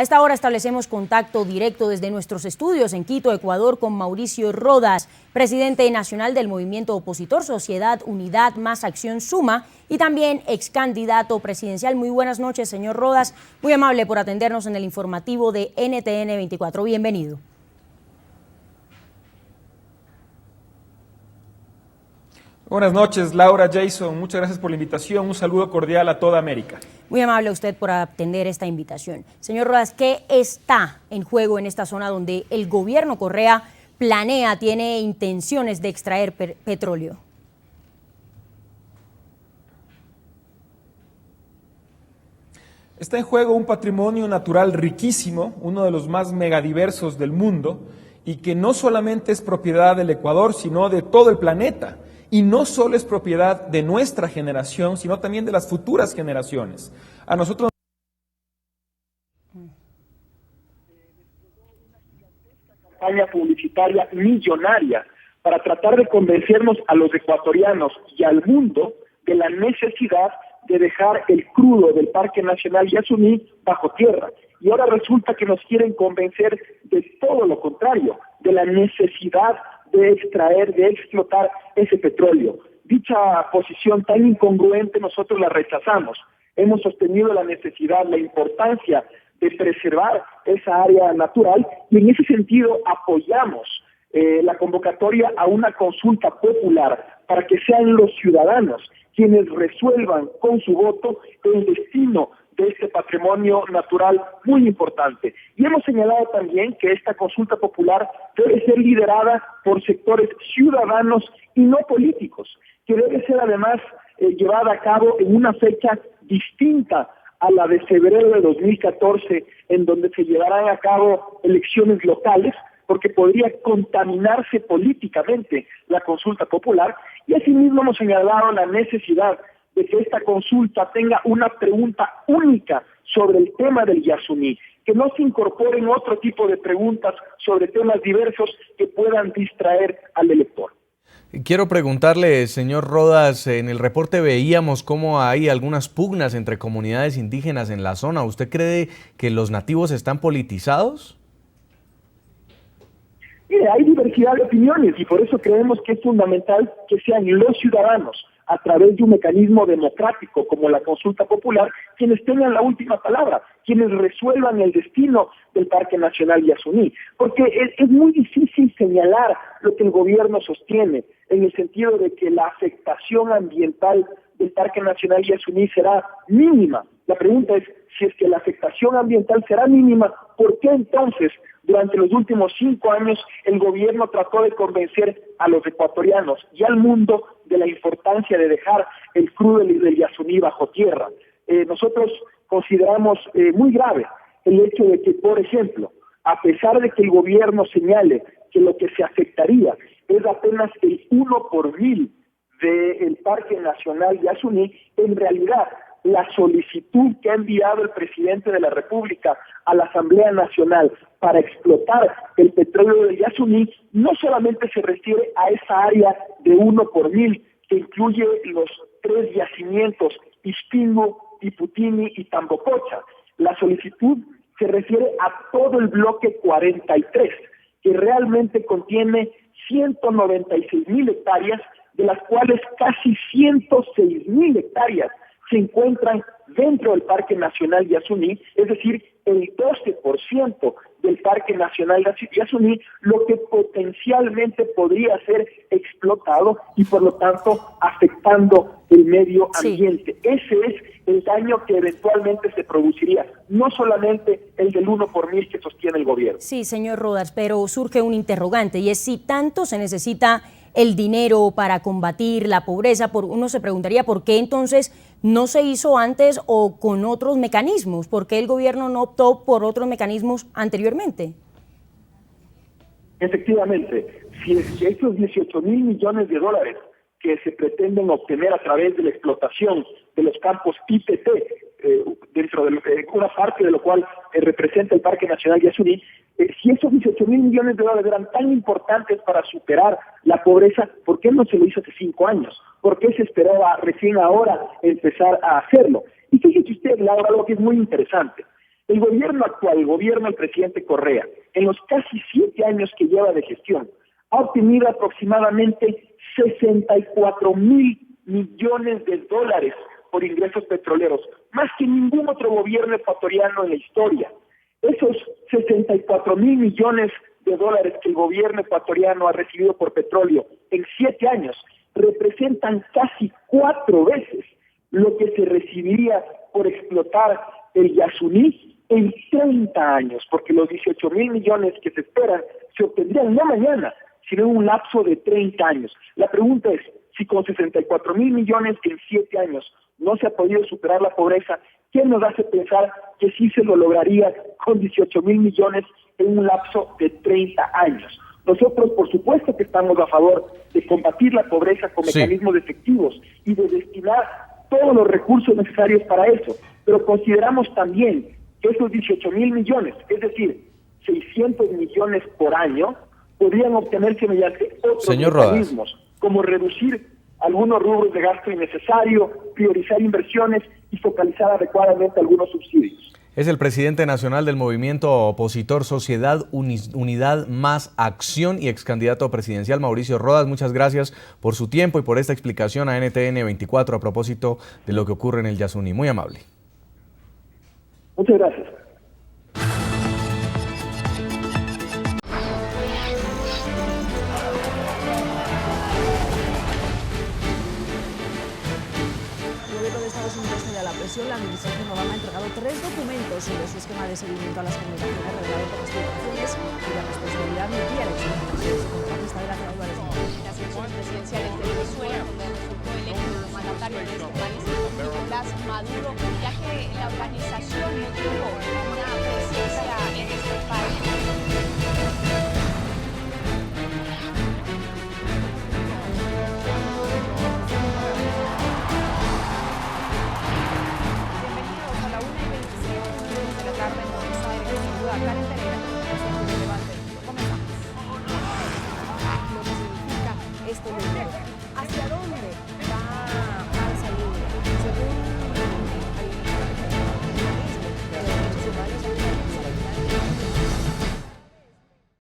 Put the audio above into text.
A esta hora establecemos contacto directo desde nuestros estudios en Quito, Ecuador, con Mauricio Rodas, presidente nacional del movimiento opositor Sociedad Unidad Más Acción Suma y también ex candidato presidencial. Muy buenas noches, señor Rodas. Muy amable por atendernos en el informativo de NTN 24. Bienvenido. Buenas noches, Laura, Jason, muchas gracias por la invitación, un saludo cordial a toda América. Muy amable a usted por atender esta invitación. Señor Rodas, ¿qué está en juego en esta zona donde el gobierno Correa tiene intenciones de extraer petróleo? Está en juego un patrimonio natural riquísimo, uno de los más megadiversos del mundo, y que no solamente es propiedad del Ecuador, sino de todo el planeta. Y no solo es propiedad de nuestra generación, sino también de las futuras generaciones. A nosotros campaña publicitaria millonaria para tratar de convencernos a los ecuatorianos y al mundo de la necesidad de dejar el crudo del Parque Nacional Yasuní bajo tierra. Y ahora resulta que nos quieren convencer de todo lo contrario, de la necesidad de extraer, de explotar ese petróleo. Dicha posición tan incongruente nosotros la rechazamos. Hemos sostenido la necesidad, la importancia de preservar esa área natural y en ese sentido apoyamos la convocatoria a una consulta popular para que sean los ciudadanos quienes resuelvan con su voto el destino de este patrimonio natural muy importante. Y hemos señalado también que esta consulta popular debe ser liderada por sectores ciudadanos y no políticos, que debe ser además llevada a cabo en una fecha distinta a la de febrero de 2014, en donde se llevarán a cabo elecciones locales, porque podría contaminarse políticamente la consulta popular, y asimismo hemos señalado la necesidad de que esta consulta tenga una pregunta única sobre el tema del Yasuní, que no se incorporen otro tipo de preguntas sobre temas diversos que puedan distraer al elector. Quiero preguntarle, señor Rodas, en el reporte veíamos cómo hay algunas pugnas entre comunidades indígenas en la zona. ¿Usted cree que los nativos están politizados? Mire, hay diversidad de opiniones y por eso creemos que es fundamental que sean los ciudadanos, a través de un mecanismo democrático como la consulta popular, quienes tengan la última palabra, quienes resuelvan el destino del Parque Nacional Yasuní. Porque es muy difícil señalar lo que el gobierno sostiene, en el sentido de que la afectación ambiental del Parque Nacional Yasuní será mínima. La pregunta es, si es que la afectación ambiental será mínima, ¿por qué entonces durante los últimos 5 años el gobierno trató de convencer a los ecuatorianos y al mundo de la importancia de dejar el crudo del Yasuní bajo tierra? Nosotros consideramos muy grave el hecho de que, por ejemplo, a pesar de que el gobierno señale que lo que se afectaría es apenas el 1 por 1000 del Parque Nacional Yasuní, en realidad la solicitud que ha enviado el presidente de la República a la Asamblea Nacional para explotar el petróleo del Yasuní no solamente se refiere a esa área de 1 por 1000 que incluye los 3 yacimientos Ispingo, Tiputini y Tambococha. La solicitud se refiere a todo el bloque 43, que realmente contiene 196.000 hectáreas, de las cuales casi 106.000 hectáreas se encuentran dentro del Parque Nacional Yasuní, es decir, el 12% del Parque Nacional Yasuní, lo que potencialmente podría ser explotado y por lo tanto afectando el medio ambiente. Sí. Ese es el daño que eventualmente se produciría, no solamente el del 1 por 1000 que sostiene el gobierno. Sí, señor Rodas, pero surge un interrogante y es si tanto se necesita el dinero para combatir la pobreza, uno se preguntaría por qué entonces no se hizo antes o con otros mecanismos, por qué el gobierno no optó por otros mecanismos anteriormente. Efectivamente, si esos 18.000 millones de dólares que se pretenden obtener a través de la explotación de los campos IPT, dentro de una parte de lo cual representa el Parque Nacional Yasuní, si esos 18.000 millones de dólares eran tan importantes para superar la pobreza, ¿por qué no se lo hizo hace 5 años? ¿Por qué se esperaba recién ahora empezar a hacerlo? Y fíjese usted, Laura, algo que es muy interesante. El gobierno actual, el gobierno del presidente Correa, en los casi 7 años que lleva de gestión, ha obtenido aproximadamente 64,000 millones de dólares por ingresos petroleros, más que ningún otro gobierno ecuatoriano en la historia. Esos 64,000 millones de dólares que el gobierno ecuatoriano ha recibido por petróleo en 7 años representan casi 4 veces lo que se recibiría por explotar el Yasuní en 30 años, porque los 18,000 millones que se esperan se obtendrían no mañana, sino en un lapso de 30 años. La pregunta es, si con 64,000 millones en 7 años no se ha podido superar la pobreza, ¿qué nos hace pensar que sí se lo lograría con 18,000 millones en un lapso de 30 años? Nosotros, por supuesto, que estamos a favor de combatir la pobreza con mecanismos efectivos y de destinar todos los recursos necesarios para eso, pero consideramos también que esos 18,000 millones, es decir, 600 millones por año, podrían obtenerse mediante otros mecanismos, como reducir algunos rubros de gasto innecesario, priorizar inversiones y focalizar adecuadamente algunos subsidios. Es el presidente nacional del movimiento opositor Sociedad Unidad Más Acción y ex candidato presidencial Mauricio Rodas. Muchas gracias por su tiempo y por esta explicación a NTN 24 a propósito de lo que ocurre en el Yasuní. Muy amable. Muchas gracias. La administración Obama ha entregado 3 documentos sobre su esquema de seguimiento a las comunicaciones revelado por las filtraciones y la responsabilidad metida la explicación contratista de la Claudia. Las elecciones presidenciales de Venezuela, donde resultó electo el mandatario de este país, Nicolás Maduro, ya que la organización no tuvo una presencia en este país. Karen Pereira, de debate. Comenzamos. Lo que significa este libro. ¿Hacia dónde